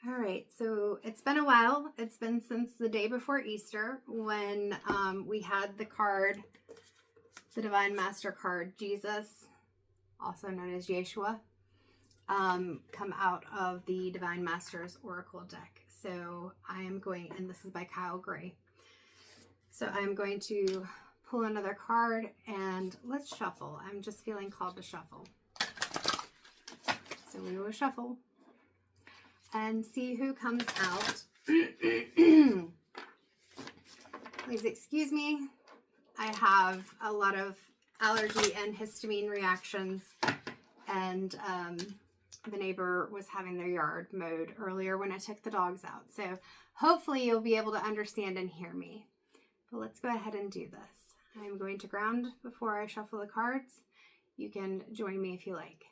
All right, so it's been a while. It's been since the day before Easter when we had the card, the Divine Master card, Jesus, also known as Yeshua, come out of the Divine Master's Oracle deck. So I am going, and this is by Kyle Gray. So I'm going to pull another card and let's shuffle. I'm just feeling called to shuffle. So we will shuffle and see who comes out. Please excuse me. I have a lot of allergy and histamine reactions, and the neighbor was having their yard mowed earlier when I took the dogs out. So hopefully you'll be able to understand and hear me. But let's go ahead and do this. I'm going to ground before I shuffle the cards. You can join me if you like.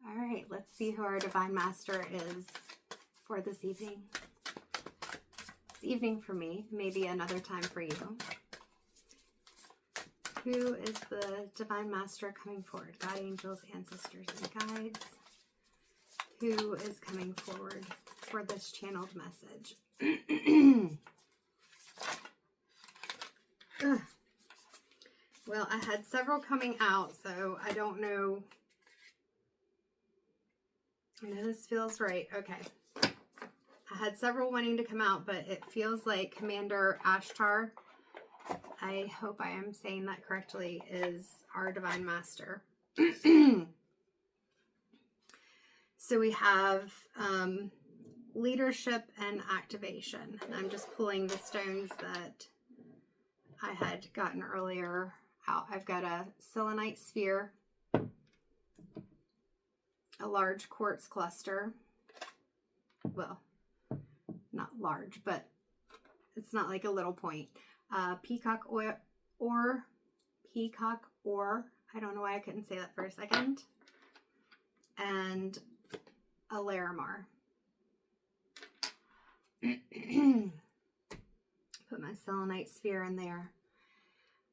All right, let's see who our Divine Master is for this evening. It's evening for me, maybe another time for you. Who is the Divine Master coming forward? God, angels, ancestors, and guides. Who is coming forward for this channeled message? Well, I had several coming out, so I don't know. I know this feels right. Okay. I had several wanting to come out, but it feels like Commander Ashtar, I hope I am saying that correctly, is our Divine Master. So we have leadership and activation. I'm just pulling the stones that I had gotten earlier out. I've got a selenite sphere, a large quartz cluster. Well, not large, but it's not like a little point. Peacock ore. I don't know why I couldn't say that for a second. And a Larimar. Put my selenite sphere in there.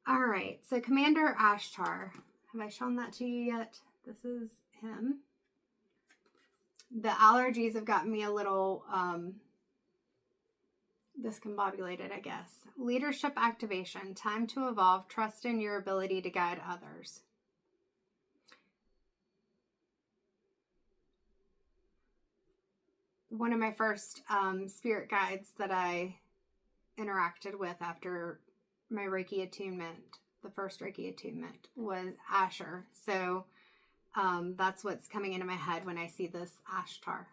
All right, so Commander Ashtar. Have I shown that to you yet? This is him. The allergies have gotten me a little discombobulated, I guess. Leadership activation. Time to evolve. Trust in your ability to guide others. One of my first spirit guides that I interacted with after my Reiki attunement, the first Reiki attunement, was Asher. So that's what's coming into my head when I see this Ashtar.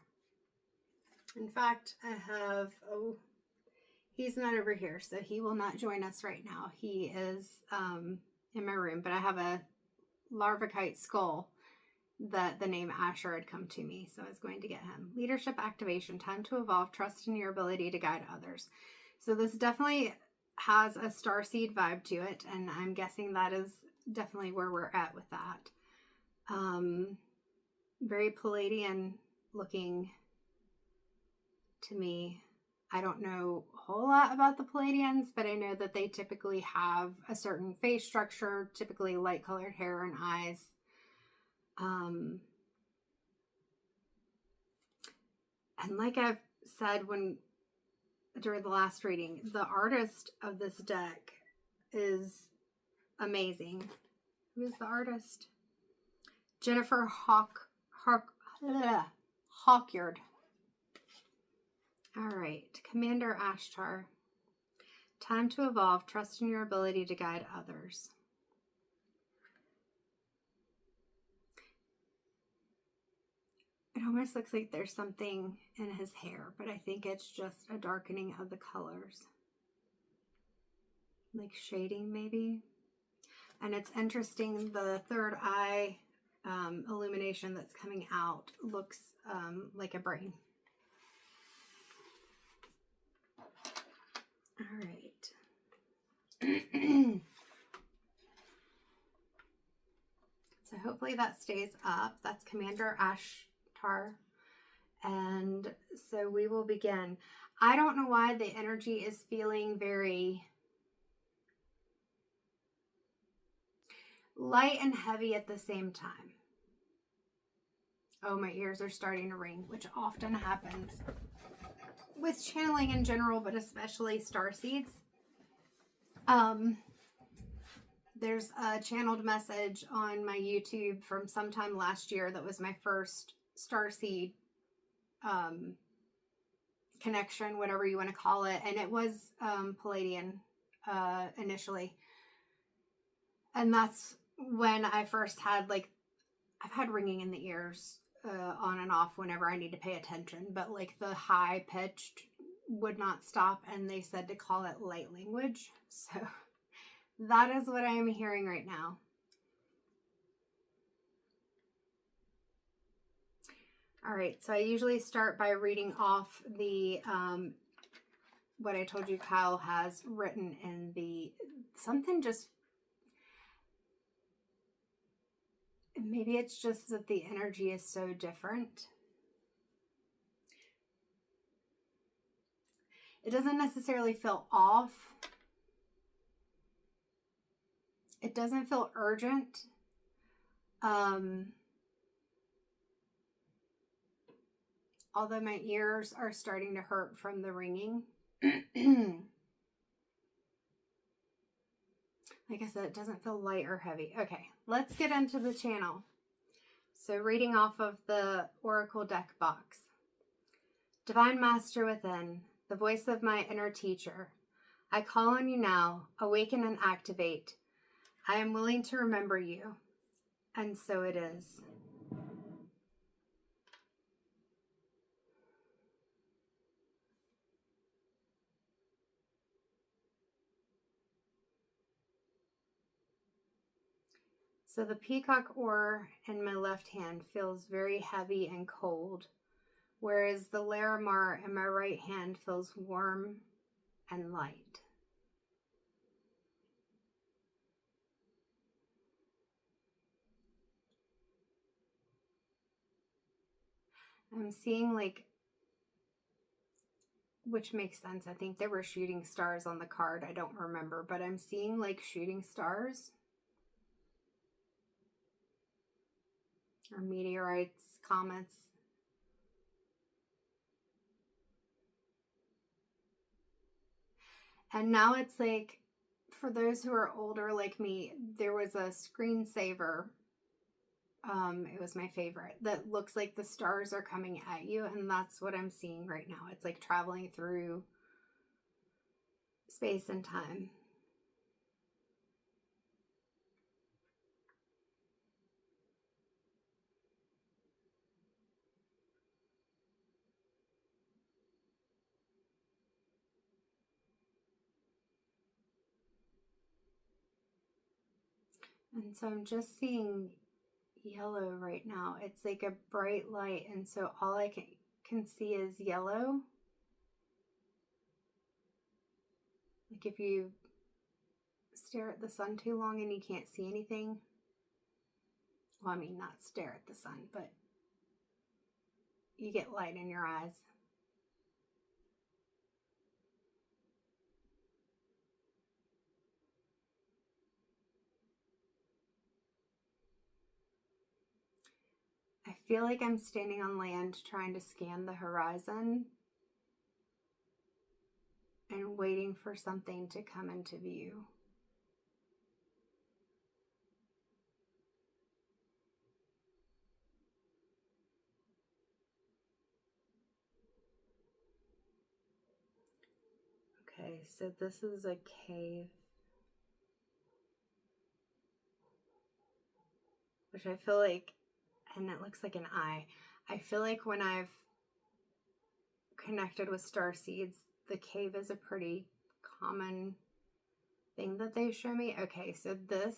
In fact, I have, he's not over here, so he will not join us right now. He is in my room, but I have a Larvikite skull that the name Asher had come to me, so I was going to get him. Leadership activation, time to evolve, trust in your ability to guide others. So this definitely has a starseed vibe to it, and I'm guessing that is definitely where we're at with that. Very Palladian looking to me. I don't know a whole lot about the Palladians, but I know that they typically have a certain face structure, typically light colored hair and eyes. And like I've said during the last reading, the artist of this deck is amazing. Who is the artist? Jennifer Hawkyard. All right, Commander Ashtar. Time to evolve. Trust in your ability to guide others. It almost looks like there's something in his hair, but I think it's just a darkening of the colors. Like shading, maybe. And it's interesting, the third eye illumination that's coming out looks like a brain. All right. So hopefully that stays up. That's Commander Ashtar. And so we will begin. I don't know why the energy is feeling very light and heavy at the same time. Oh, my ears are starting to ring, which often happens with channeling in general, but especially starseeds. There's a channeled message on my YouTube from sometime last year that was my first starseed connection, whatever you want to call it, and it was Palladian initially. And that's when I first had, like, I've had ringing in the ears on and off whenever I need to pay attention, but like the high pitched would not stop, and they said to call it light language. So that is what I am hearing right now. All right, so I usually start by reading off the what I told you Kyle has written in the something. Just maybe it's just that the energy is so different. It doesn't necessarily feel off. It doesn't feel urgent. Although my ears are starting to hurt from the ringing. Like I said, it doesn't feel light or heavy. Okay, let's get into the channel. So reading off of the Oracle deck box. Divine Master within, the voice of my inner teacher, I call on you now, awaken and activate. I am willing to remember you. And so it is. So the peacock oar in my left hand feels very heavy and cold, whereas the Larimar in my right hand feels warm and light. I'm seeing, like, which makes sense. I think there were shooting stars on the card. I don't remember, but I'm seeing like shooting stars or meteorites, comets. And now it's like, for those who are older like me, there was a screensaver. It was my favorite, that looks like the stars are coming at you, and that's what I'm seeing right now. It's like traveling through space and time. And so I'm just seeing yellow right now. It's like a bright light, and so all I can see is yellow. Like if you stare at the sun too long and you can't see anything. Well, I mean, not stare at the sun, but you get light in your eyes. I feel like I'm standing on land trying to scan the horizon and waiting for something to come into view. Okay, so this is a cave, which I feel like, and it looks like an eye. I feel like when I've connected with starseeds, the cave is a pretty common thing that they show me. Okay, so this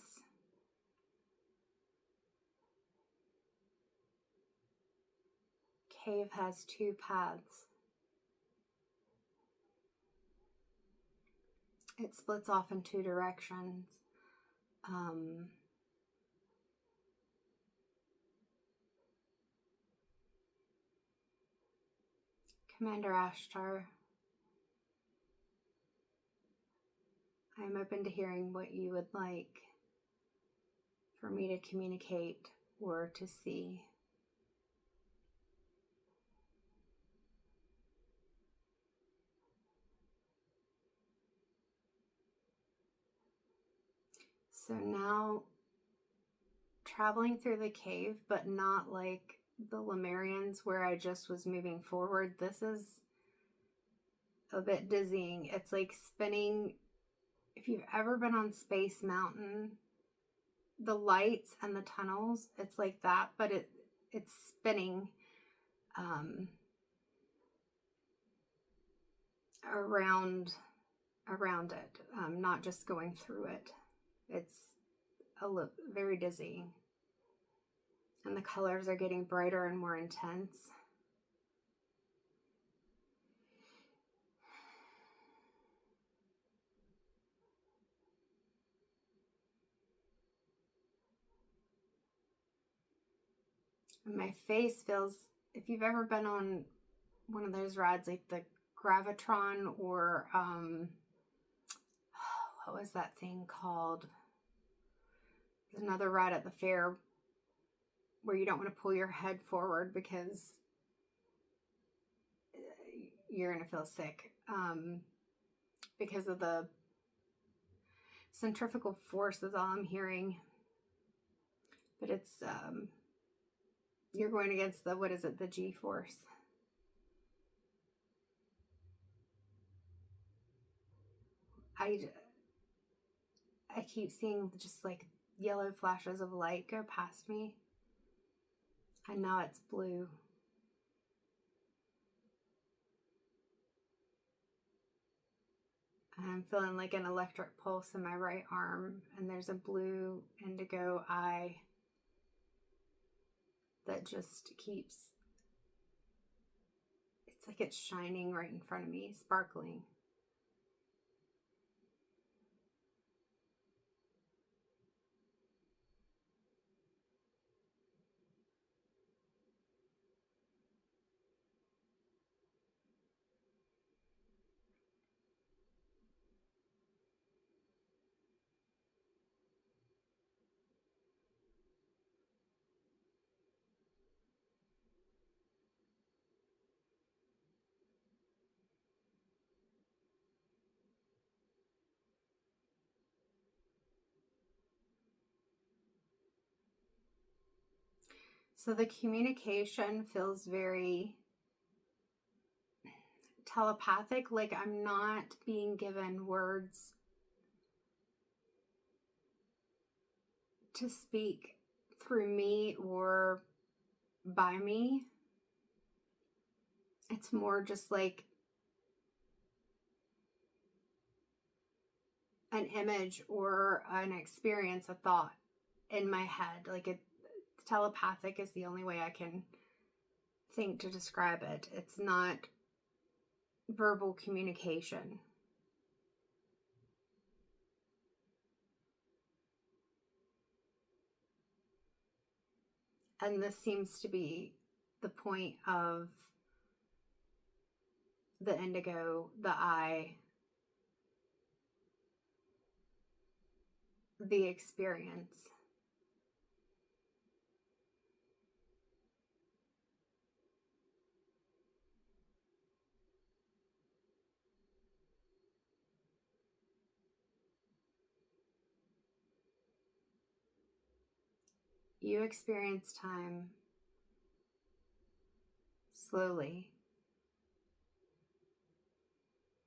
cave has two paths. It splits off in two directions. Commander Ashtar, I'm open to hearing what you would like for me to communicate or to see. So now traveling through the cave, but not like the Lemurians where I just was moving forward. This is a bit dizzying. It's like spinning. If you've ever been on Space Mountain, the lights and the tunnels, it's like that, but it's spinning around it, not just going through it. It's very dizzying. And the colors are getting brighter and more intense. And my face feels, if you've ever been on one of those rides like the Gravitron or what was that thing called? There's another ride at the fair where you don't want to pull your head forward because you're going to feel sick because of the centrifugal force is all I'm hearing. But it's, you're going against the, what is it, the G-force. I keep seeing just like yellow flashes of light go past me. And now it's blue. And I'm feeling like an electric pulse in my right arm. And there's a blue indigo eye that just keeps, it's like it's shining right in front of me, sparkling. So the communication feels very telepathic, like I'm not being given words to speak through me or by me. It's more just like an image or an experience, a thought in my head. Like telepathic is the only way I can think to describe it. It's not verbal communication. And this seems to be the point of the indigo, the eye, the experience. You experience time slowly,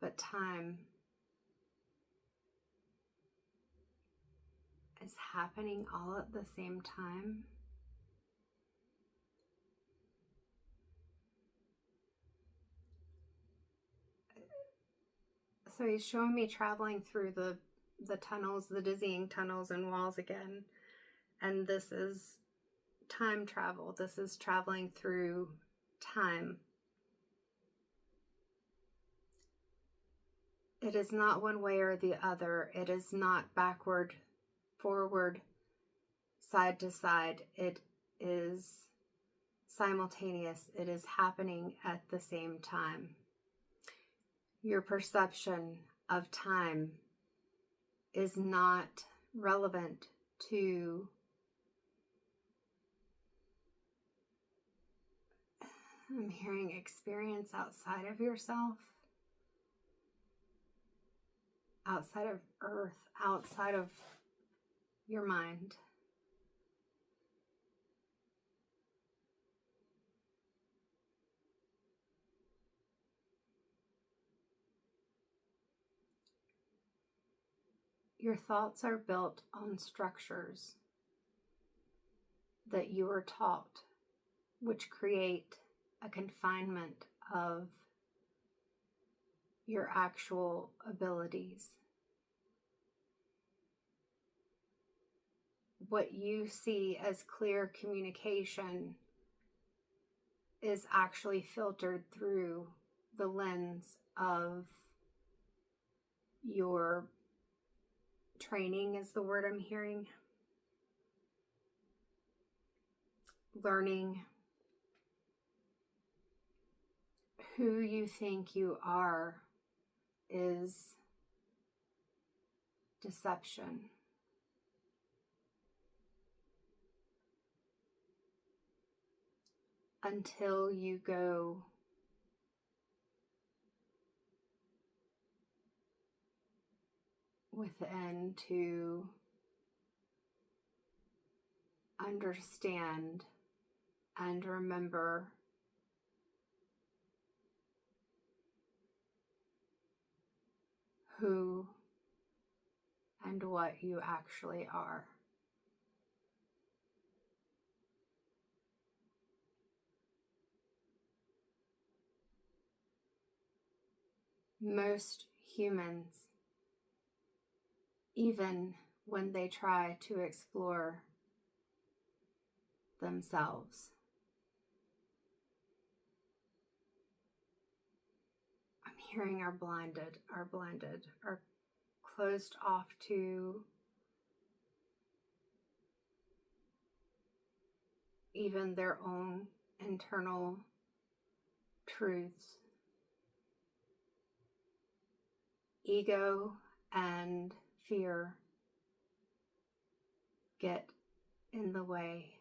but time is happening all at the same time. So he's showing me traveling through the tunnels, the dizzying tunnels and walls again. And this is time travel. This is traveling through time. It is not one way or the other. It is not backward, forward, side to side. It is simultaneous. It is happening at the same time. Your perception of time is not relevant to I'm hearing experience outside of yourself, outside of earth, outside of your mind. Your thoughts are built on structures that you were taught, which create a confinement of your actual abilities. What you see as clear communication is actually filtered through the lens of your training, is the word I'm hearing. Learning who you think you are is deception. Until you go within to understand and remember who and what you actually are. Most humans, even when they try to explore themselves, I'm hearing are blinded, are closed off to even their own internal truths. Ego and fear get in the way.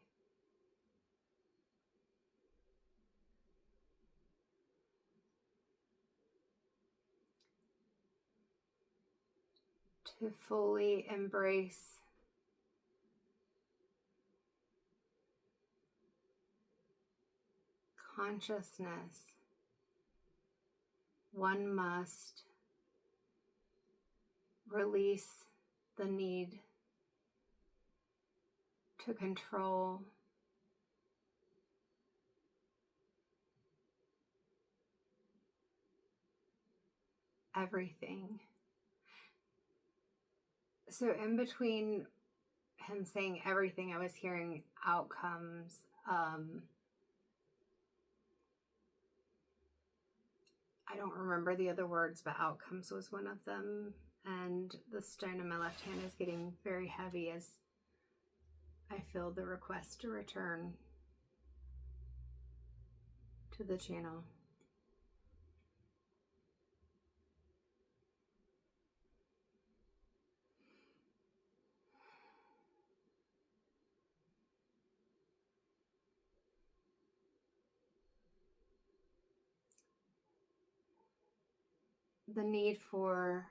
To fully embrace consciousness, one must release the need to control everything. So in between him saying everything, I was hearing outcomes. I don't remember the other words, but outcomes was one of them. And the stone in my left hand is getting very heavy as I feel the request to return to the channel. The need for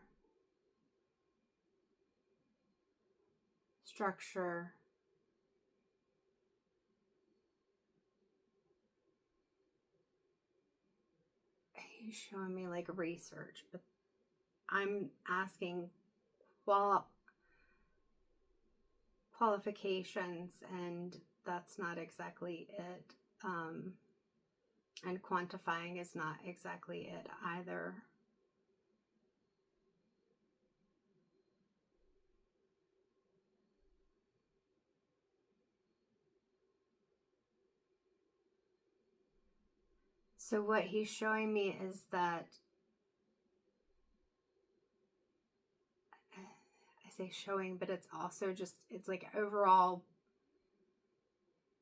structure, he's showing me like research, but I'm asking qualifications, and that's not exactly it. And quantifying is not exactly it either. So what he's showing me is that, I say showing, but it's also just, it's like overall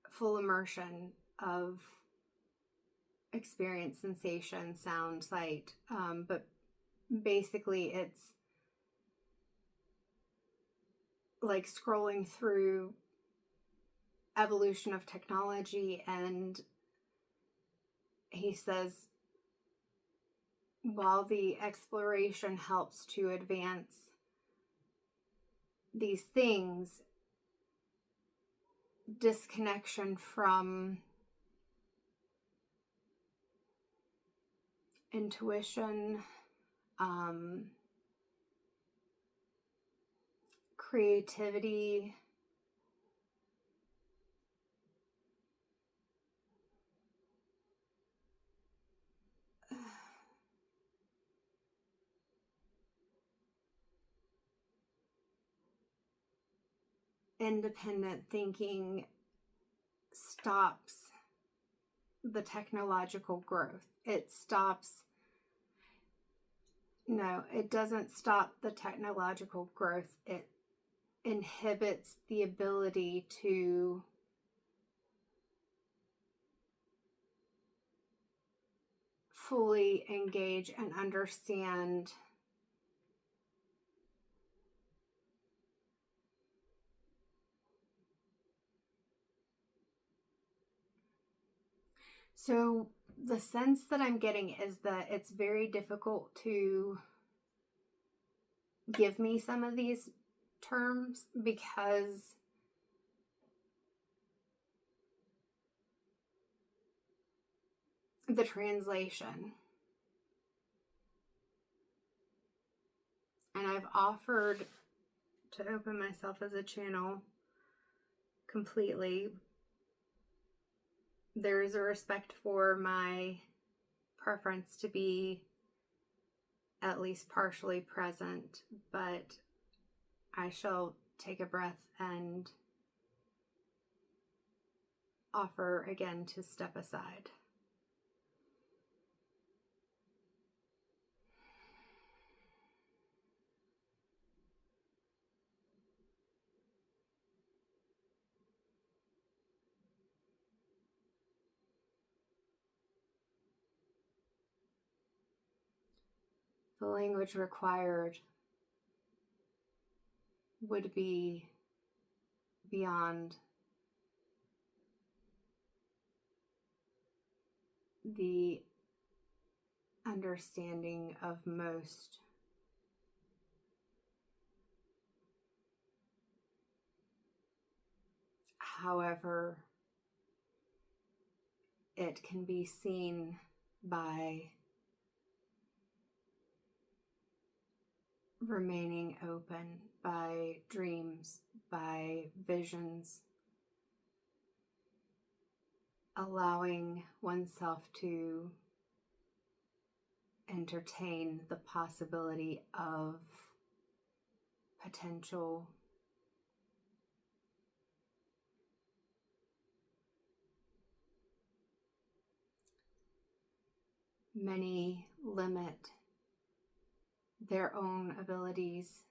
full immersion of experience, sensation, sound, sight. But basically it's like scrolling through evolution of technology and he says, while the exploration helps to advance these things, disconnection from intuition, creativity, independent thinking stops the technological growth. It doesn't stop the technological growth. It inhibits the ability to fully engage and understand So the sense that I'm getting is that it's very difficult to give me some of these terms because the translation. And I've offered to open myself as a channel completely. There is a respect for my preference to be at least partially present, but I shall take a breath and offer again to step aside. The language required would be beyond the understanding of most. However, it can be seen by remaining open, by dreams, by visions, allowing oneself to entertain the possibility of potential many limit their own abilities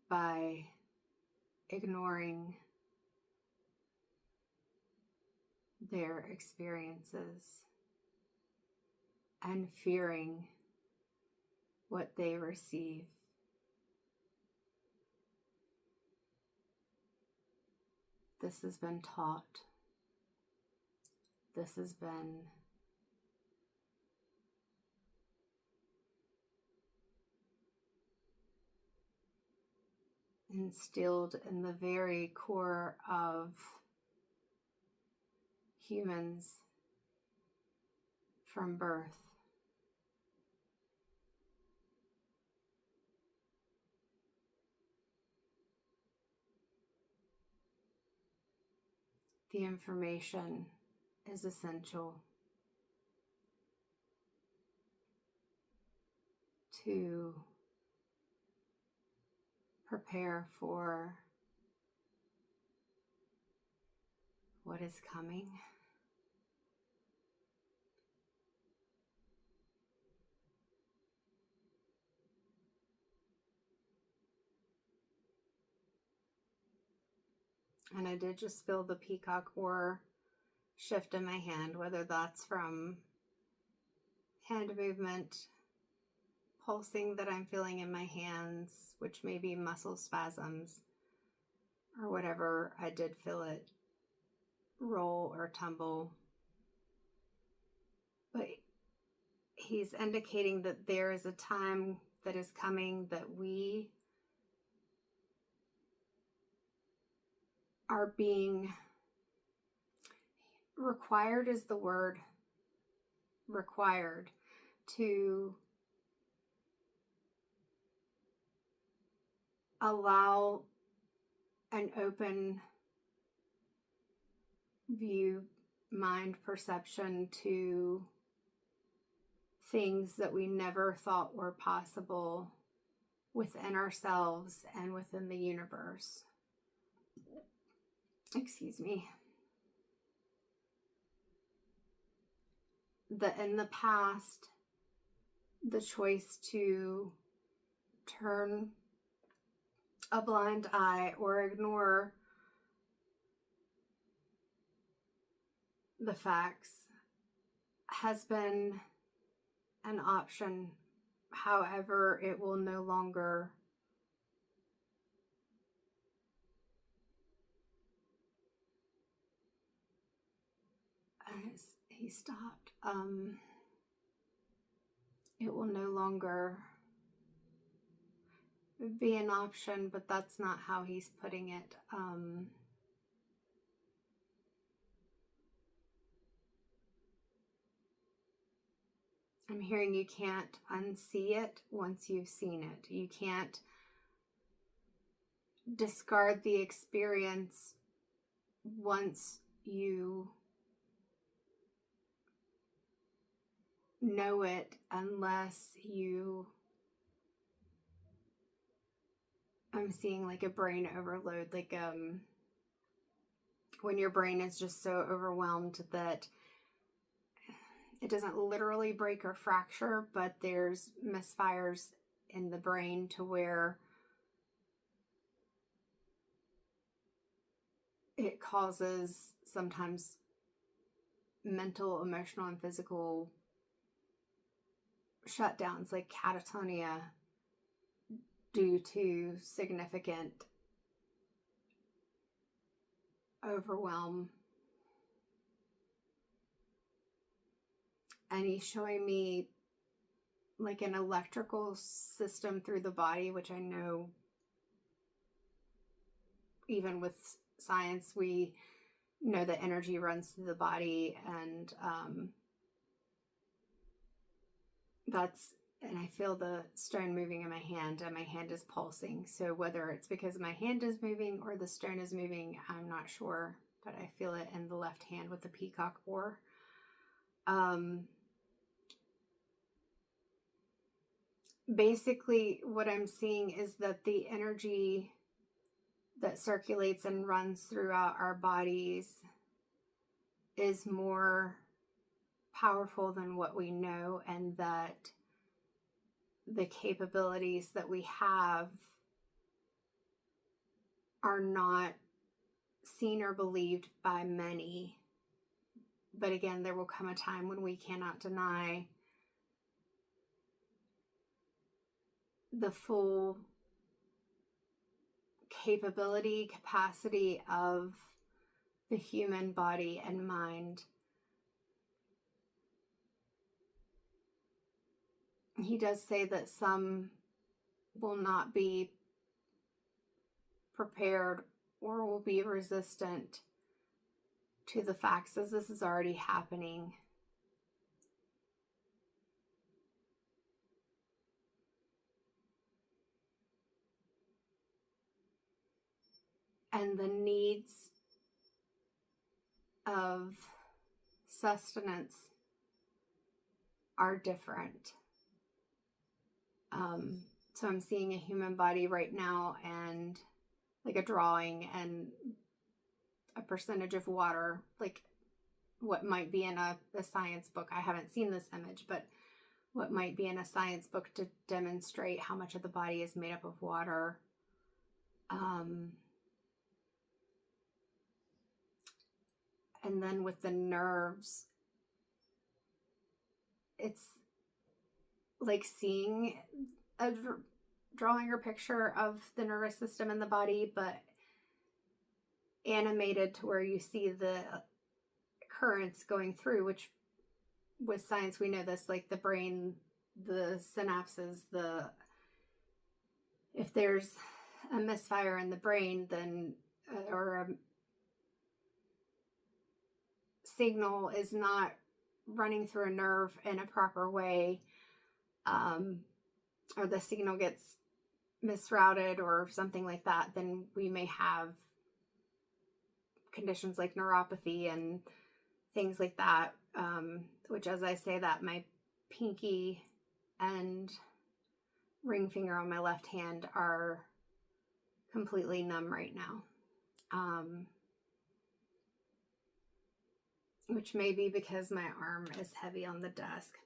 by ignoring their experiences and fearing what they receive. This has been taught. This has been instilled in the very core of humans from birth. The information is essential to prepare for what is coming. And I did just feel the peacock oar shift in my hand, whether that's from hand movement, pulsing that I'm feeling in my hands, which may be muscle spasms, or whatever. I did feel it roll or tumble. But he's indicating that there is a time that is coming that we are being required, is the word, required to allow an open view, mind perception to things that we never thought were possible within ourselves and within the universe. Excuse me. That in the past, the choice to turn a blind eye or ignore the facts has been an option. However, it will no longer he stopped. It will no longer be an option, but that's not how he's putting it. I'm hearing you can't unsee it once you've seen it. You can't discard the experience once you know it, unless you, I'm seeing like a brain overload, like when your brain is just so overwhelmed that it doesn't literally break or fracture, but there's misfires in the brain to where it causes sometimes mental, emotional, and physical shutdowns, like catatonia, due to significant overwhelm. And he's showing me like an electrical system through the body, which I know even with science, we know that energy runs through the body, and and I feel the stone moving in my hand, and my hand is pulsing. So whether it's because my hand is moving or the stone is moving, I'm not sure, but I feel it in the left hand with the peacock oar. Basically, what I'm seeing is that the energy that circulates and runs throughout our bodies is more powerful than what we know, and that the capabilities that we have are not seen or believed by many. But again, there will come a time when we cannot deny the full capacity of the human body and mind. He does say that some will not be prepared or will be resistant to the facts, as this is already happening. And the needs of sustenance are different. So I'm seeing a human body right now, and like a drawing and a percentage of water, like what might be in a science book. I haven't seen this image, but what might be in a science book to demonstrate how much of the body is made up of water. And then with the nerves, it's like seeing a drawing or picture of the nervous system in the body, but animated to where you see the currents going through, which with science we know this, like the brain, the synapses, if there's a misfire in the brain, then or a signal is not running through a nerve in a proper way, or the signal gets misrouted or something like that, then we may have conditions like neuropathy and things like that, which, as I say that, my pinky and ring finger on my left hand are completely numb right now, which may be because my arm is heavy on the desk.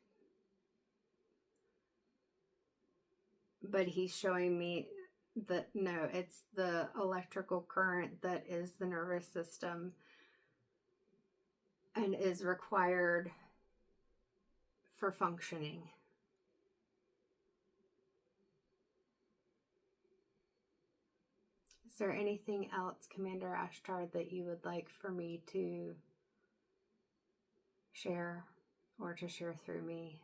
But he's showing me that no, it's the electrical current that is the nervous system and is required for functioning. Is there anything else, Commander Ashtar, that you would like for me to share or to share through me?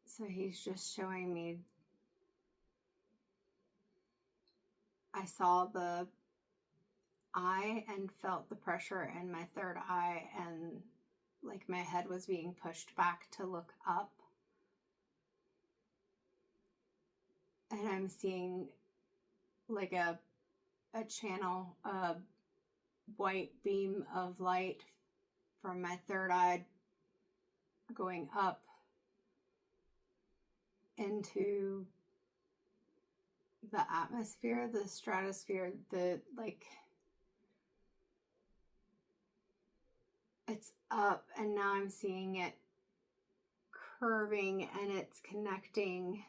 So he's just showing me, I saw the eye and felt the pressure in my third eye, and like my head was being pushed back to look up. And I'm seeing like a channel, a white beam of light from my third eye going up into the atmosphere, the stratosphere, it's up, and now I'm seeing it curving, and it's connecting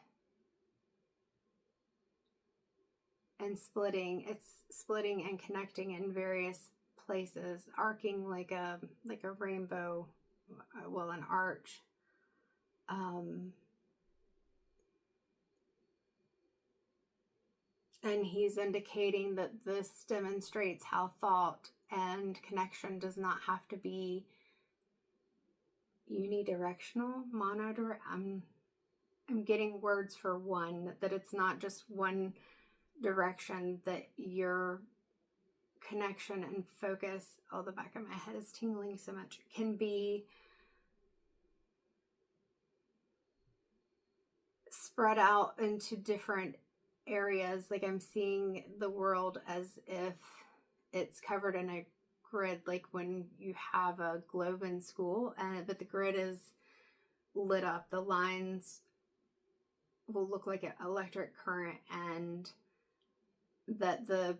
and splitting. It's splitting and connecting in various places, arcing like a rainbow, well, an arch. And he's indicating that this demonstrates how thought and connection does not have to be unidirectional, monodirectional. I'm getting words for one, that it's not just one direction, that your connection and focus, oh, the back of my head is tingling so much, can be spread out into different areas. Like I'm seeing the world as if it's covered in a grid, like when you have a globe in school, but the grid is lit up. The lines will look like an electric current, and that the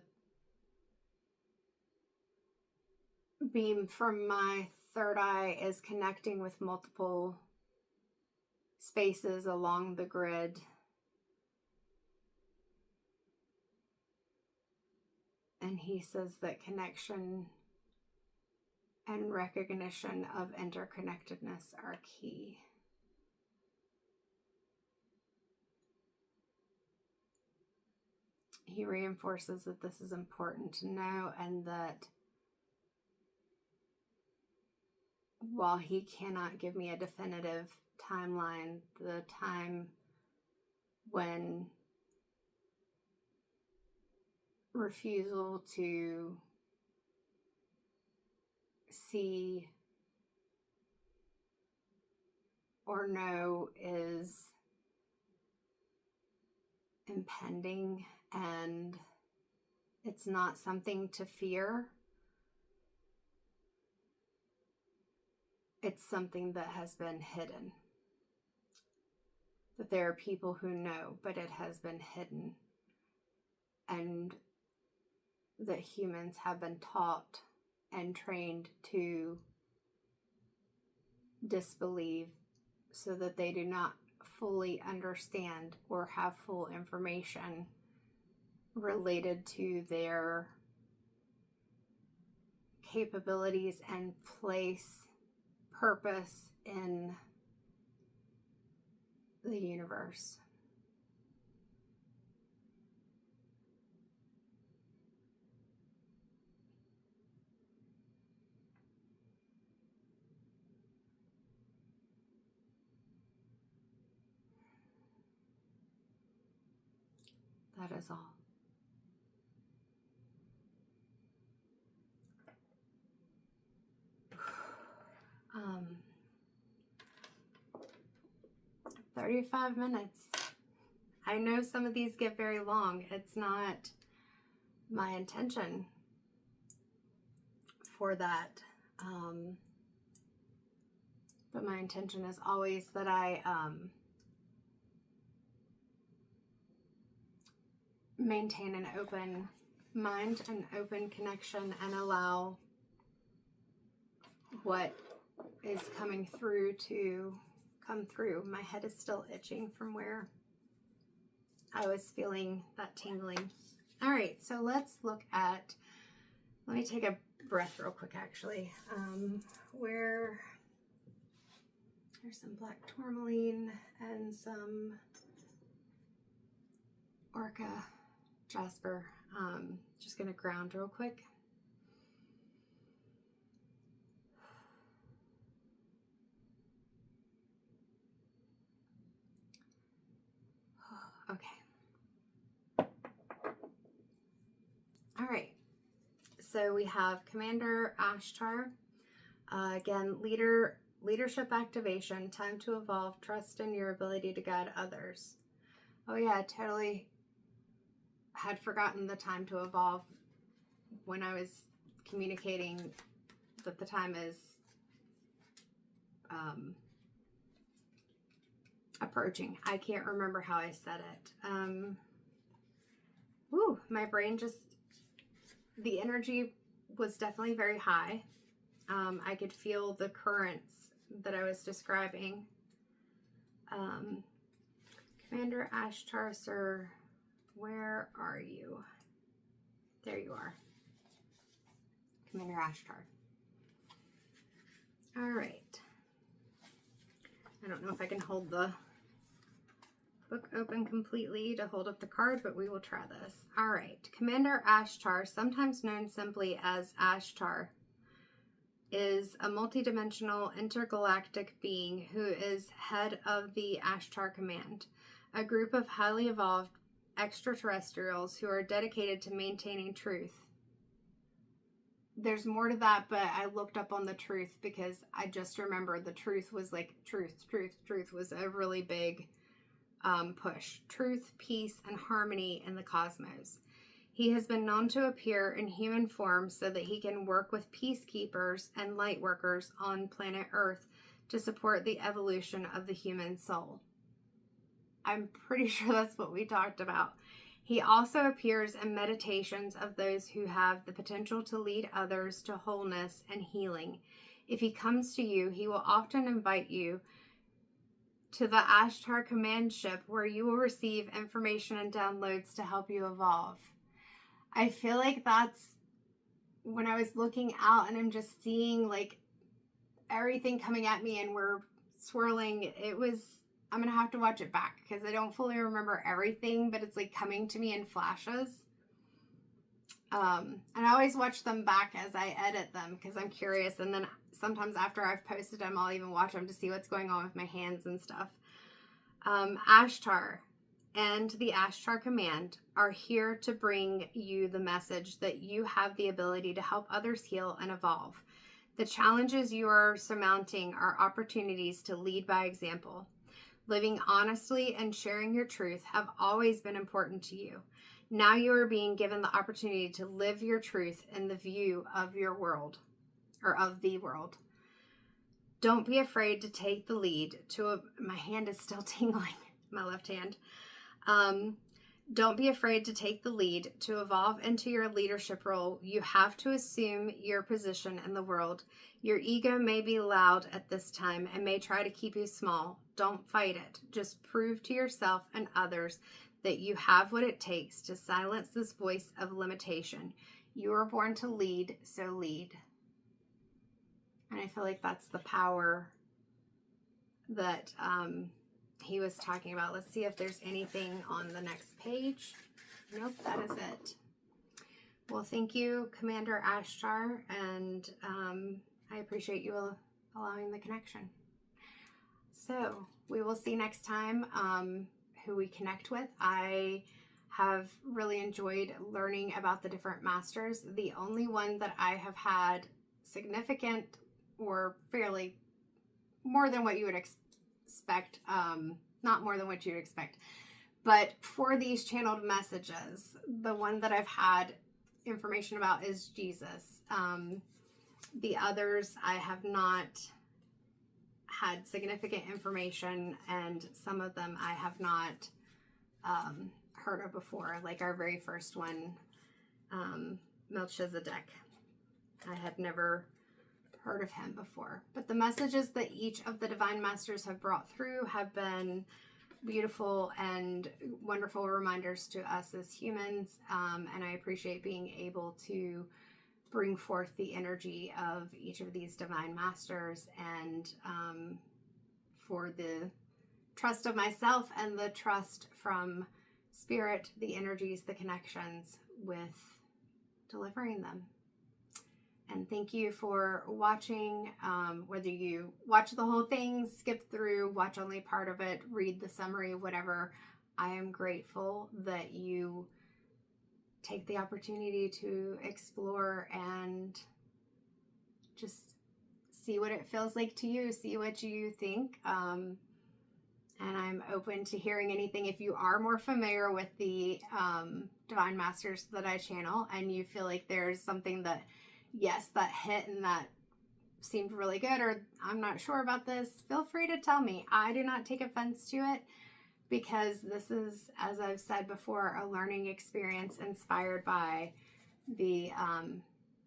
beam from my third eye is connecting with multiple spaces along the grid. And he says that connection and recognition of interconnectedness are key. He reinforces that this is important to know, and that while he cannot give me a definitive timeline, the time when refusal to see or know is impending, and it's not something to fear. It's something that has been hidden. That there are people who know, but it has been hidden. And that humans have been taught and trained to disbelieve so that they do not fully understand or have full information related to their capabilities and place, purpose in the universe. That is all. 35 minutes. I know some of these get very long. It's not my intention for that. But my intention is always that I maintain an open mind, an open connection, and allow what is coming through to come through. My head is still itching from where I was feeling that tingling. All right, so let's look at, let me take a breath real quick actually. Where there's some black tourmaline and some orca jasper. Just gonna ground real quick. Okay. All right. So we have Commander Ashtar. Again, leadership activation, time to evolve, trust in your ability to guide others. Oh yeah, I totally had forgotten the time to evolve when I was communicating that the time is approaching. I can't remember how I said it. Woo, my brain just, the energy was definitely very high. I could feel the currents that I was describing. Commander Ashtar, sir, where are you? There you are. Commander Ashtar. All right. I don't know if I can hold the book open completely to hold up the card, but we will try this. All right. Commander Ashtar, sometimes known simply as Ashtar, is a multidimensional intergalactic being who is head of the Ashtar Command, a group of highly evolved extraterrestrials who are dedicated to maintaining truth. There's more to that, but I looked up on the truth because I just remembered the truth was like truth was a really big push. Truth, peace, and harmony in the cosmos. He has been known to appear in human form so that he can work with peacekeepers and light workers on planet Earth to support the evolution of the human soul. I'm pretty sure that's what we talked about. He also appears in meditations of those who have the potential to lead others to wholeness and healing. If he comes to you, he will often invite you to the Ashtar command ship where you will receive information and downloads to help you evolve. I feel like that's when I was looking out and I'm just seeing like everything coming at me and we're swirling. It was, I'm going to have to watch it back because I don't fully remember everything, but it's like coming to me in flashes. And I always watch them back as I edit them because I'm curious. And then sometimes after I've posted them, I'll even watch them to see what's going on with my hands and stuff. Ashtar and the Ashtar Command are here to bring you the message that you have the ability to help others heal and evolve. The challenges you are surmounting are opportunities to lead by example. Living honestly and sharing your truth have always been important to you. Now you are being given the opportunity to live your truth in the view of your world, or of the world. Don't be afraid to take the lead. My hand is still tingling, my left hand. Don't be afraid to take the lead. To evolve into your leadership role, you have to assume your position in the world. Your ego may be loud at this time and may try to keep you small. Don't fight it. Just prove to yourself and others that you have what it takes to silence this voice of limitation. You were born to lead, so lead. And I feel like that's the power that he was talking about. Let's see if there's anything on the next page. Nope, that is it. Well, thank you, Commander Ashtar, and I appreciate you allowing the connection. So we will see next time who we connect with. I have really enjoyed learning about the different masters. The only one that I have had significant or fairly more than what you would expect, not more than what you'd expect, but for these channeled messages, the one that I've had information about is Jesus. The others I have not had significant information, and some of them I have not heard of before, like our very first one, Melchizedek. I had never heard of him before, but the messages that each of the divine masters have brought through have been beautiful and wonderful reminders to us as humans, and I appreciate being able to bring forth the energy of each of these divine masters, and for the trust of myself and the trust from spirit, the energies, the connections with delivering them. And thank you for watching. Whether you watch the whole thing, skip through, watch only part of it, read the summary, whatever, I am grateful that you take the opportunity to explore and just see what it feels like to you, see what you think. And I'm open to hearing anything. If you are more familiar with the divine masters that I channel and you feel like there's something that, yes, that hit and that seemed really good, or I'm not sure about this, feel free to tell me. I do not take offense to it, because this is, as I've said before, a learning experience inspired by the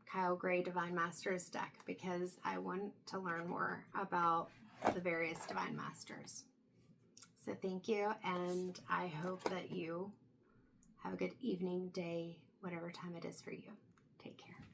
Kyle Gray Divine Masters deck, because I want to learn more about the various Divine Masters. So thank you, and I hope that you have a good evening, day, whatever time it is for you. Take care.